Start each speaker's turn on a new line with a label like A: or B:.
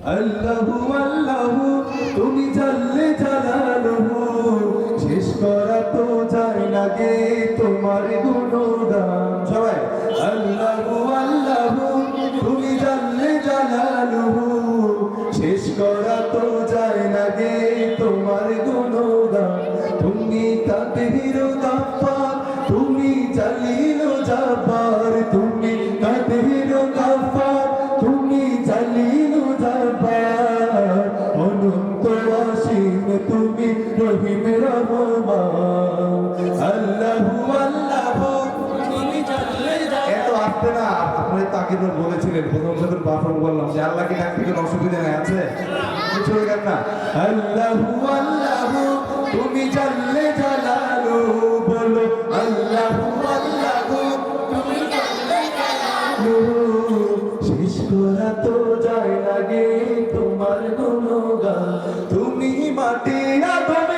A: আল্লাহু আল্লাহু তুমি জাল্লে জালালুহু শেষ করা তো যায় না গে তোমার গুণগান সবাই আল্লাহু আল্লাহু তুমি জাল্লে জালালুহু শেষ করা তো যায় না গে তোমার গুণগান তুমি কাদির গাফফার তুমি জালিল জাব্বার তুমি কাদির গাফফার তুমি জালিল জাব্বার অনন্ত অসীম তুমি রহিম রহমান আল্লাহু আল্লাহু তুমি জাল্লে জালালুহু এত আসতে না আপনি তাকে তো বলেছিলেন প্রথম যখন পারফর্ম করলাম যে আল্লাহকে ডাকতে কোনো অসুবিধা নেই আছে কিছু কেন না আল্লাহু আল্লাহু তুমি জাল্লে জালালুহু বলো আল্লাহু আল্লাহু তুমি জাল্লে জালালুহু শেষ করা তো যায় না গে তোমার গুণগান তুমি মাটি আগুন